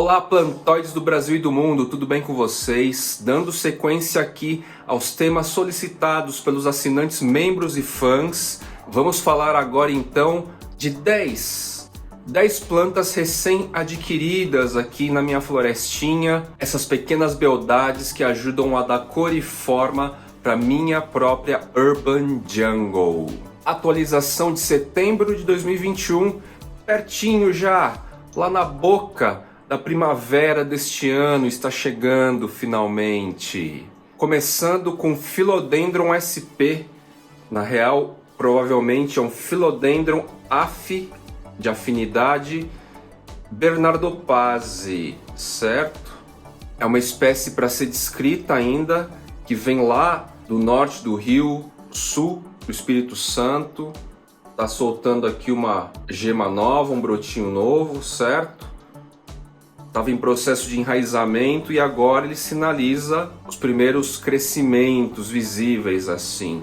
Olá, plantóides do Brasil e do mundo, tudo bem com vocês? Dando sequência aqui aos temas solicitados pelos assinantes, membros e fãs, vamos falar agora então de 10 plantas recém-adquiridas aqui na minha florestinha, essas pequenas beldades que ajudam a dar cor e forma para minha própria Urban Jungle. Atualização de setembro de 2021, pertinho já, lá na boca da primavera deste ano, está chegando finalmente. Começando com Philodendron SP, na real provavelmente é um Philodendron de afinidade bernardopase, certo? É uma espécie para ser descrita ainda, que vem lá do norte do Rio Sul, do Espírito Santo. Tá soltando aqui uma gema nova, um brotinho novo, certo? Estava em processo de enraizamento e agora ele sinaliza os primeiros crescimentos visíveis assim.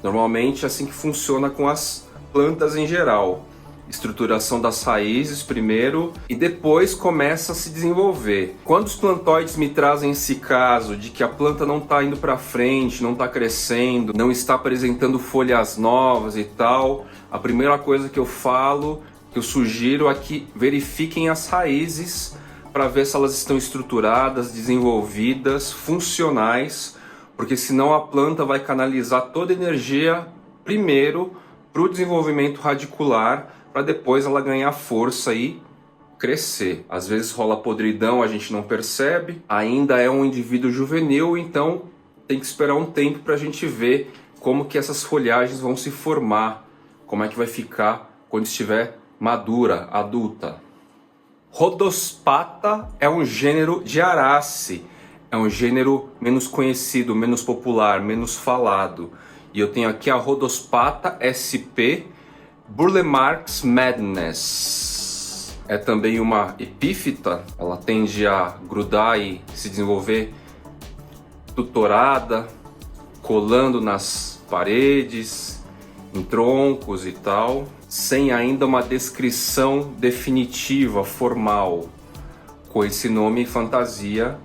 Normalmente é assim que funciona com as plantas em geral. Estruturação das raízes primeiro e depois começa a se desenvolver. Quando os plantóides me trazem esse caso de que a planta não está indo para frente, não está crescendo, não está apresentando folhas novas e tal, a primeira coisa que eu falo, que eu sugiro é que verifiquem as raízes para ver se elas estão estruturadas, desenvolvidas, funcionais, porque senão a planta vai canalizar toda a energia primeiro para o desenvolvimento radicular, para depois ela ganhar força e crescer. Às vezes rola podridão, a gente não percebe, ainda é um indivíduo juvenil, então tem que esperar um tempo para a gente ver como que essas folhagens vão se formar, como é que vai ficar quando estiver madura, adulta. Rhodospata é um gênero de Arace, é um gênero menos conhecido, menos popular, menos falado. E eu tenho aqui a Rhodospata SP Burle-Marx Madness. É também uma epífita, ela tende a grudar e se desenvolver tutorada, colando nas paredes, em troncos e tal, sem ainda uma descrição definitiva, formal, com esse nome fantasia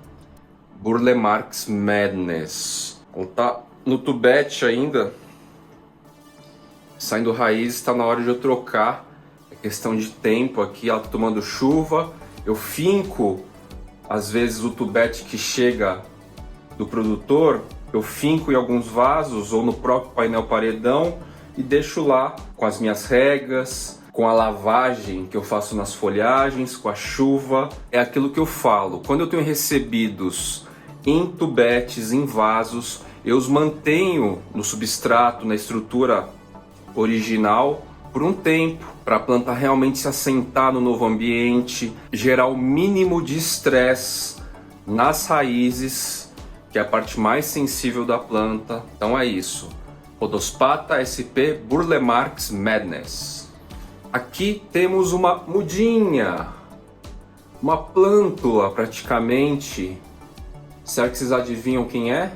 Burle-Marx Madness. Ela tá no tubete ainda, saindo raiz, está na hora de eu trocar, é questão de tempo aqui, ela tá tomando chuva, eu finco, às vezes o tubete que chega do produtor, eu finco em alguns vasos ou no próprio painel paredão, e deixo lá com as minhas regas, com a lavagem que eu faço nas folhagens, com a chuva. É aquilo que eu falo. Quando eu tenho recebidos em tubetes, em vasos, eu os mantenho no substrato, na estrutura original, por um tempo, para a planta realmente se assentar no novo ambiente, gerar o mínimo de estresse nas raízes, que é a parte mais sensível da planta. Então é isso. Rhodospata SP Burle-Marx Madness. Aqui temos uma mudinha, uma plântula praticamente. Será que vocês adivinham quem é?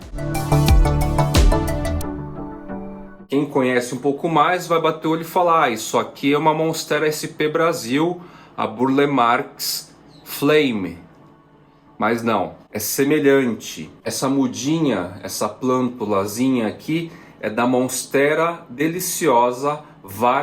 Quem conhece um pouco mais vai bater o olho e falar: isso aqui é uma Monstera SP Brasil, a Burle-Marx Flame. Mas não, é semelhante. Essa mudinha, essa plântulazinha aqui, é da Monstera deliciosa Varsierrana.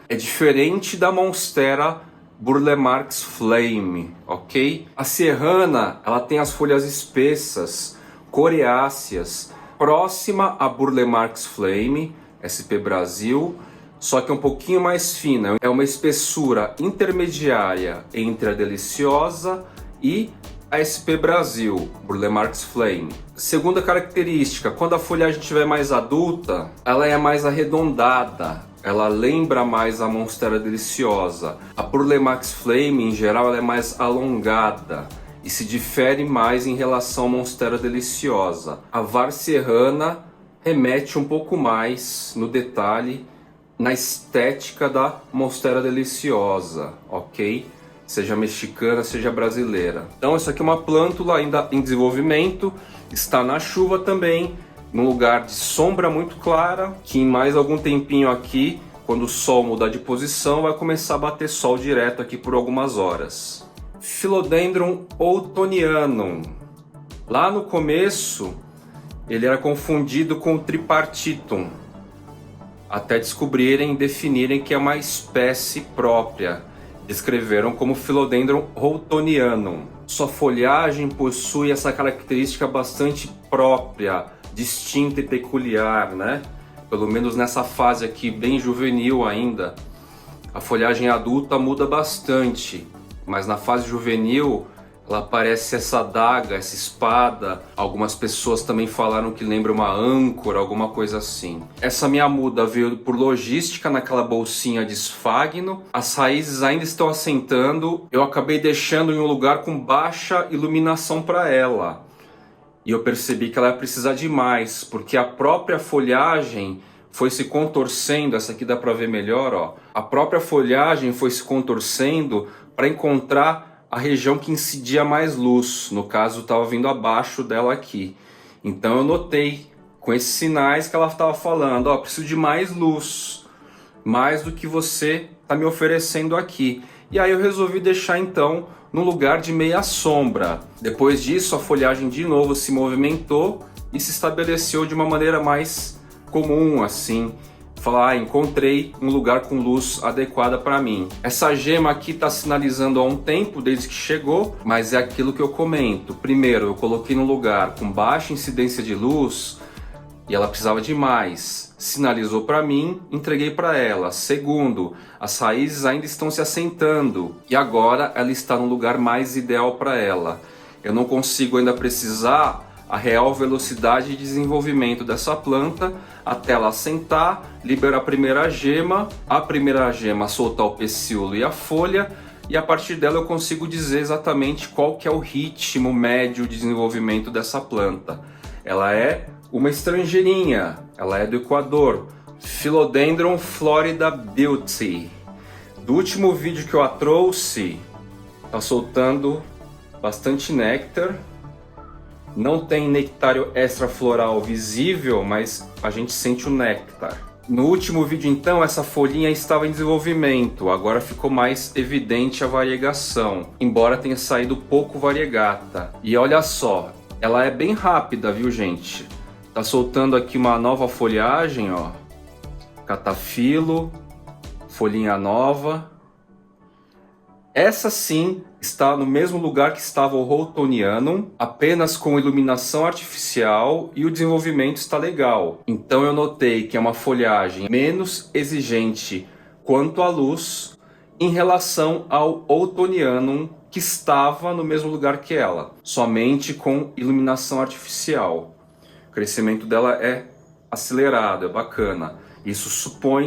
É diferente da Monstera Burle-Marx Flame, ok? A Serrana, ela tem as folhas espessas, coriáceas, próxima a Burle-Marx Flame, SP Brasil, só que é um pouquinho mais fina. É uma espessura intermediária entre a deliciosa e a SP Brasil, Burle-Marx Flame. Segunda característica, quando a folhagem estiver mais adulta, ela é mais arredondada, ela lembra mais a Monstera deliciosa. A Burle-Marx Flame, em geral, ela é mais alongada e se difere mais em relação à Monstera deliciosa. A Varsierrana remete um pouco mais no detalhe, na estética da Monstera deliciosa, ok? Seja mexicana, seja brasileira. Então isso aqui é uma plântula ainda em desenvolvimento, está na chuva também, num lugar de sombra muito clara, que em mais algum tempinho aqui, quando o sol mudar de posição, vai começar a bater sol direto aqui por algumas horas. Philodendron outtonianum. Lá no começo, ele era confundido com o Tripartitum, até descobrirem e definirem que é uma espécie própria. Descreveram como Philodendron outtonianum. Sua folhagem possui essa característica bastante própria, distinta e peculiar, né? Pelo menos nessa fase aqui, bem juvenil ainda. A folhagem adulta muda bastante, mas na fase juvenil ela parece essa adaga, essa espada. Algumas pessoas também falaram que lembra uma âncora, alguma coisa assim. Essa minha muda veio por logística naquela bolsinha de esfagno. As raízes ainda estão assentando. Eu acabei deixando em um lugar com baixa iluminação para ela. E eu percebi que ela ia precisar de mais, porque a própria folhagem foi se contorcendo. Essa aqui dá para ver melhor, ó. A própria folhagem foi se contorcendo para encontrar a região que incidia mais luz. No caso, estava vindo abaixo dela aqui. Então eu notei com esses sinais que ela estava falando, ó, preciso de mais luz, mais do que você está me oferecendo aqui. E aí eu resolvi deixar então no lugar de meia sombra. Depois disso, a folhagem de novo se movimentou e se estabeleceu de uma maneira mais comum, assim. Falar, encontrei um lugar com luz adequada para mim. Essa gema aqui está sinalizando há um tempo, desde que chegou, mas é aquilo que eu comento. Primeiro, eu coloquei num lugar com baixa incidência de luz e ela precisava de mais. Sinalizou para mim, entreguei para ela. Segundo, as raízes ainda estão se assentando e agora ela está no lugar mais ideal para ela. Eu não consigo ainda precisar a real velocidade de desenvolvimento dessa planta até ela assentar, liberar a primeira gema soltar o pecíolo e a folha, e a partir dela eu consigo dizer exatamente qual que é o ritmo médio de desenvolvimento dessa planta. Ela é uma estrangeirinha, ela é do Equador, Philodendron Florida Beauty. Do último vídeo que eu a trouxe, tá soltando bastante néctar. Não tem nectário extrafloral visível, mas a gente sente o néctar. No último vídeo então, essa folhinha estava em desenvolvimento, agora ficou mais evidente a variegação, embora tenha saído pouco variegata. E olha só, ela é bem rápida, viu gente? Tá soltando aqui uma nova folhagem, ó. Catafilo, folhinha nova. Essa sim está no mesmo lugar que estava o outtonianum, apenas com iluminação artificial, e o desenvolvimento está legal. Então eu notei que é uma folhagem menos exigente quanto à luz em relação ao outtonianum, que estava no mesmo lugar que ela, somente com iluminação artificial. O crescimento dela é acelerado, é bacana. Isso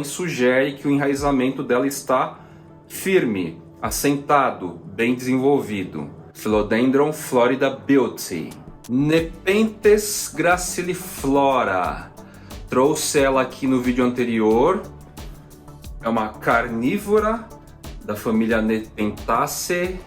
sugere que o enraizamento dela está firme, assentado, bem desenvolvido. Philodendron Florida Beauty. Nepenthes graciliflora. Trouxe ela aqui no vídeo anterior. É uma carnívora da família Nepenthaceae.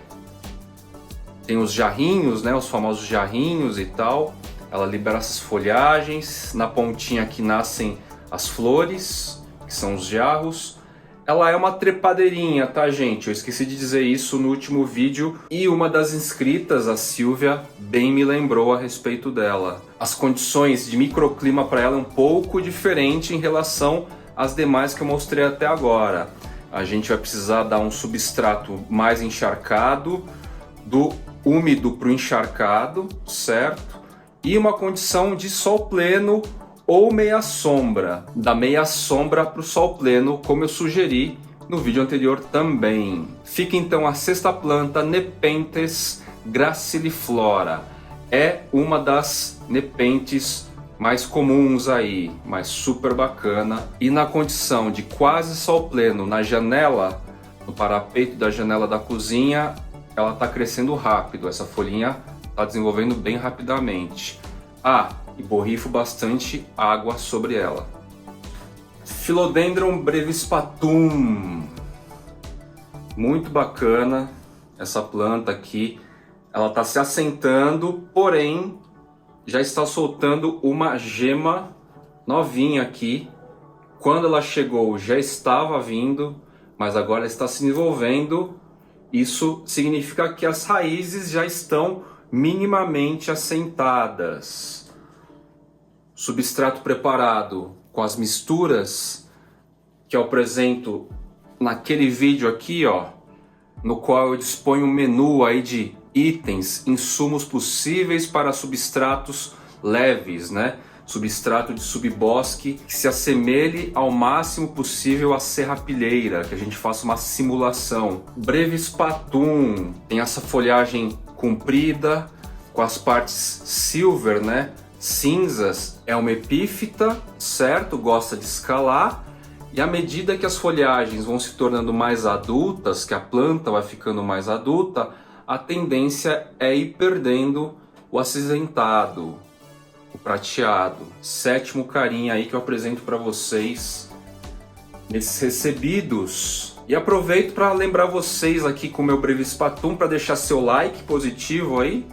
Tem os jarrinhos, né, os famosos jarrinhos e tal. Ela libera essas folhagens. Na pontinha aqui nascem as flores, que são os jarros. Ela é uma trepadeirinha, tá gente? Eu esqueci de dizer isso no último vídeo e uma das inscritas, a Silvia, bem me lembrou a respeito dela. As condições de microclima para ela é um pouco diferente em relação às demais que eu mostrei até agora. A gente vai precisar dar um substrato mais encharcado, do úmido para o encharcado, certo? E uma condição de sol pleno ou meia sombra, da meia sombra para o sol pleno, como eu sugeri no vídeo anterior também. Fica então a sexta planta, Nepenthes graciliflora. É uma das nepentes mais comuns aí, mas super bacana. E na condição de quase sol pleno na janela, no parapeito da janela da cozinha, ela está crescendo rápido, essa folhinha está desenvolvendo bem rapidamente. E borrifo bastante água sobre ela. Philodendron brevispatum. Muito bacana essa planta aqui. Ela está se assentando, porém já está soltando uma gema novinha aqui. Quando ela chegou já estava vindo, mas agora está se desenvolvendo Isso significa que as raízes já estão minimamente assentadas. Substrato preparado com as misturas que eu apresento naquele vídeo aqui, ó, no qual eu disponho um menu aí de itens, insumos possíveis para substratos leves, né? Substrato de subbosque que se assemelhe ao máximo possível à serrapilheira, que a gente faça uma simulação. Brevispatum tem essa folhagem comprida com as partes silver, né? Cinzas, é uma epífita, certo? Gosta de escalar. E à medida que as folhagens vão se tornando mais adultas, que a planta vai ficando mais adulta, a tendência é ir perdendo o acinzentado, o prateado. Sétimo carinha aí que eu apresento para vocês nesses recebidos. E aproveito para lembrar vocês aqui com o meu Brevispatum para deixar seu like positivo aí,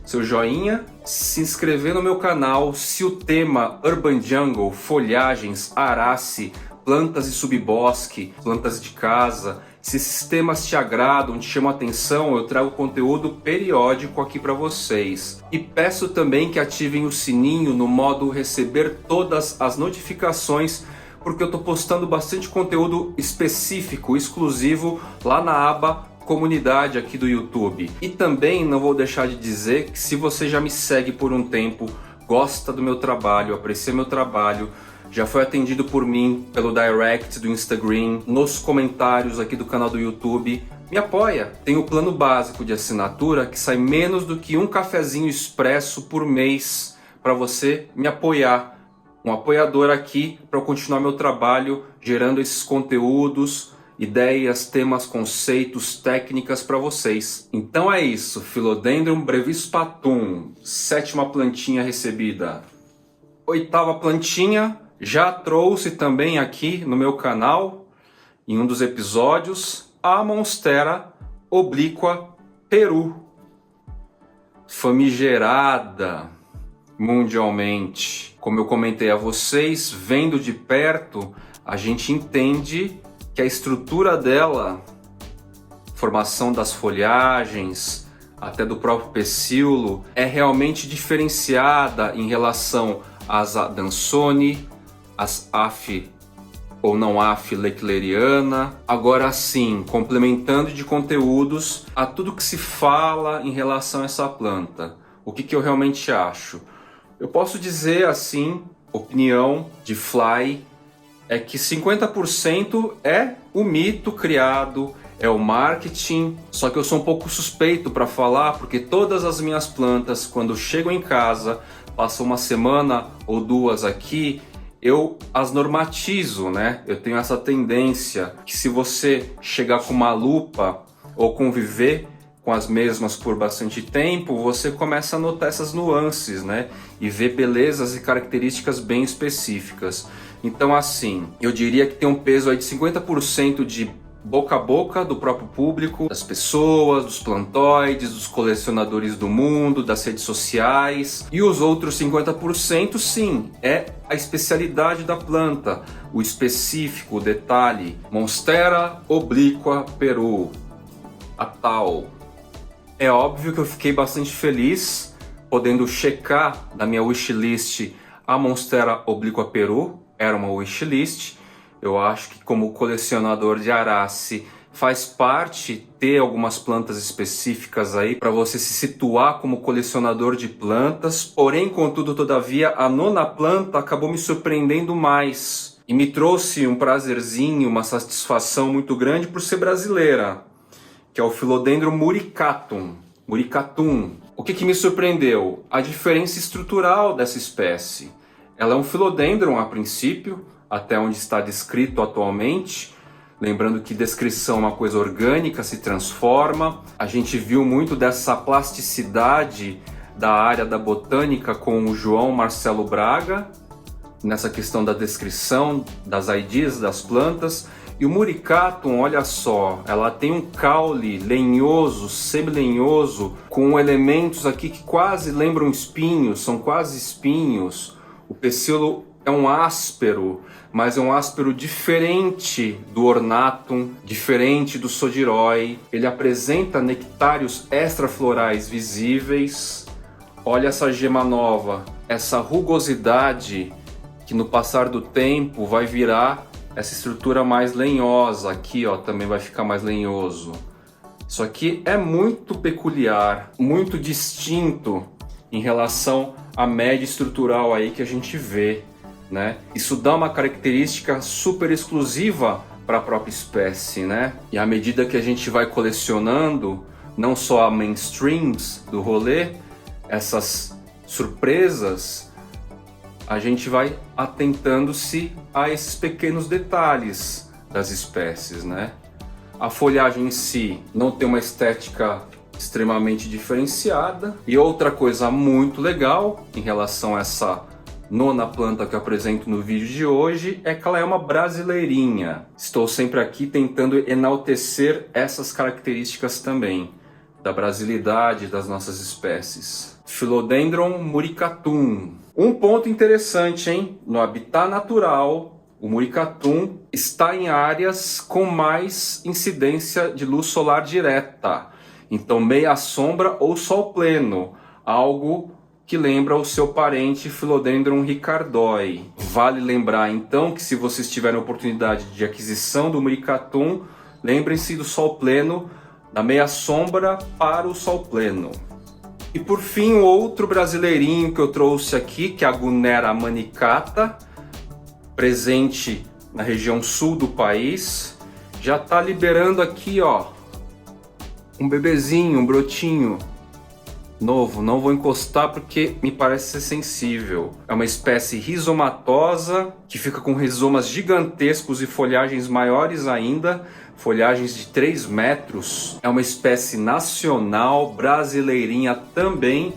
seu joinha, se inscrever no meu canal se o tema Urban Jungle, folhagens, arace, plantas e subbosque, plantas de casa, se esses temas te agradam, te chamam a atenção, eu trago conteúdo periódico aqui para vocês. E peço também que ativem o sininho no modo receber todas as notificações, porque eu estou postando bastante conteúdo específico, exclusivo, lá na aba comunidade aqui do YouTube. E também não vou deixar de dizer que se você já me segue por um tempo, gosta do meu trabalho, aprecia meu trabalho, já foi atendido por mim pelo direct do Instagram, nos comentários aqui do canal do YouTube, me apoia. Tem o plano básico de assinatura que sai menos do que um cafezinho expresso por mês para você me apoiar. Um apoiador aqui para eu continuar meu trabalho gerando esses conteúdos, ideias, temas, conceitos, técnicas para vocês. Então é isso, Philodendron brevispatum, sétima plantinha recebida. Oitava plantinha, já trouxe também aqui no meu canal, em um dos episódios, a Monstera oblíqua Peru, famigerada mundialmente. Como eu comentei a vocês, vendo de perto, a gente entende que a estrutura dela, formação das folhagens, até do próprio pecíolo, é realmente diferenciada em relação às Adansonii, as Aph ou não Aph leclerriana. Agora sim, complementando de conteúdos a tudo que se fala em relação a essa planta, o que eu realmente acho? Eu posso dizer assim, opinião de Fly, é que 50% é o mito criado, é o marketing, só que eu sou um pouco suspeito para falar, porque todas as minhas plantas, quando chegam em casa, passam uma semana ou duas aqui, eu as normatizo, né? Eu tenho essa tendência que se você chegar com uma lupa ou conviver com as mesmas por bastante tempo, você começa a notar essas nuances, né? E ver belezas e características bem específicas. Então assim, eu diria que tem um peso aí de 50% de boca a boca do próprio público, das pessoas, dos plantoides, dos colecionadores do mundo, das redes sociais. E os outros 50% sim, é a especialidade da planta, o específico, o detalhe. Monstera oblíqua Peru, a tal. É óbvio que eu fiquei bastante feliz podendo checar na minha wishlist a Monstera oblíqua Peru. Era uma wishlist. Eu acho que como colecionador de arace faz parte ter algumas plantas específicas aí para você se situar como colecionador de plantas. Porém, contudo, todavia, a nona planta acabou me surpreendendo mais e me trouxe um prazerzinho, uma satisfação muito grande por ser brasileira, que é o Philodendron muricatum. O que me surpreendeu? A diferença estrutural dessa espécie. Ela é um Philodendron a princípio, até onde está descrito atualmente. Lembrando que descrição é uma coisa orgânica, se transforma. A gente viu muito dessa plasticidade da área da botânica com o João Marcelo Braga, nessa questão da descrição das IDs das plantas. E o Muricatum, olha só, ela tem um caule lenhoso, semilenhoso, com elementos aqui que quase lembram espinhos, são quase espinhos. O pecíolo é um áspero, mas é um áspero diferente do ornatum, diferente do sodirói. Ele apresenta nectários extraflorais visíveis. Olha essa gema nova, essa rugosidade que no passar do tempo vai virar essa estrutura mais lenhosa. Aqui, ó, também vai ficar mais lenhoso. Isso aqui é muito peculiar, muito distinto em relação à média estrutural aí que a gente vê, né? Isso dá uma característica super exclusiva para a própria espécie, né? E à medida que a gente vai colecionando, não só a mainstreams do rolê, essas surpresas, a gente vai atentando-se a esses pequenos detalhes das espécies, né? A folhagem em si não tem uma estética extremamente diferenciada. E outra coisa muito legal em relação a essa nona planta que eu apresento no vídeo de hoje é que ela é uma brasileirinha. Estou sempre aqui tentando enaltecer essas características também da brasilidade das nossas espécies. Philodendron muricatum. Um ponto interessante, hein? No habitat natural, o muricatum está em áreas com mais incidência de luz solar direta. Então, meia sombra ou sol pleno, algo que lembra o seu parente Philodendron ricardoi. Vale lembrar, então, que se vocês tiverem oportunidade de aquisição do muricatum, lembrem-se do sol pleno, da meia sombra para o sol pleno. E por fim, o outro brasileirinho que eu trouxe aqui, que é a Gunera manicata, presente na região sul do país, já está liberando aqui, ó, um bebezinho, um brotinho novo. Não vou encostar porque me parece ser sensível. É uma espécie rizomatosa que fica com rizomas gigantescos e folhagens maiores ainda, folhagens de 3 metros. É uma espécie nacional, brasileirinha também.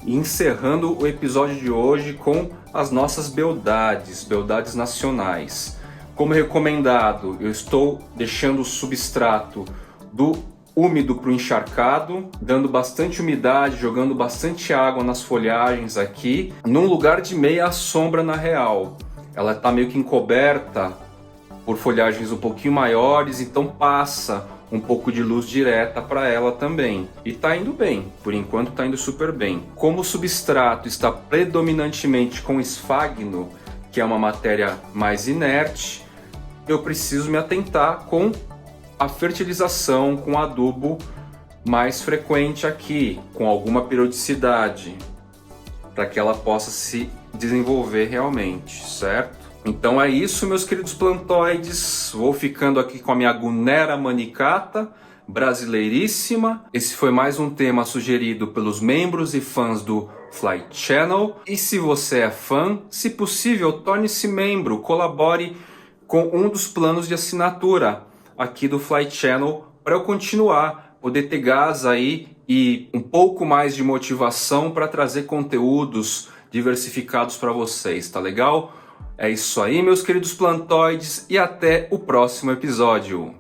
E encerrando o episódio de hoje com as nossas beldades nacionais. Como recomendado, eu estou deixando o substrato do úmido para o encharcado, dando bastante umidade, jogando bastante água nas folhagens aqui, num lugar de meia sombra na real. Ela está meio que encoberta por folhagens um pouquinho maiores, então passa um pouco de luz direta para ela também. E tá indo bem, por enquanto tá indo super bem. Como o substrato está predominantemente com esfagno, que é uma matéria mais inerte, eu preciso me atentar com a fertilização com adubo mais frequente aqui, com alguma periodicidade, para que ela possa se desenvolver realmente, certo? Então é isso, meus queridos plantoides. Vou ficando aqui com a minha Gunera manicata, brasileiríssima. Esse foi mais um tema sugerido pelos membros e fãs do Fly Channel. E se você é fã, se possível, torne-se membro, colabore com um dos planos de assinatura aqui do Fly Channel para eu continuar, poder ter gás aí e um pouco mais de motivação para trazer conteúdos diversificados para vocês, tá legal? É isso aí, meus queridos plantoides, e até o próximo episódio.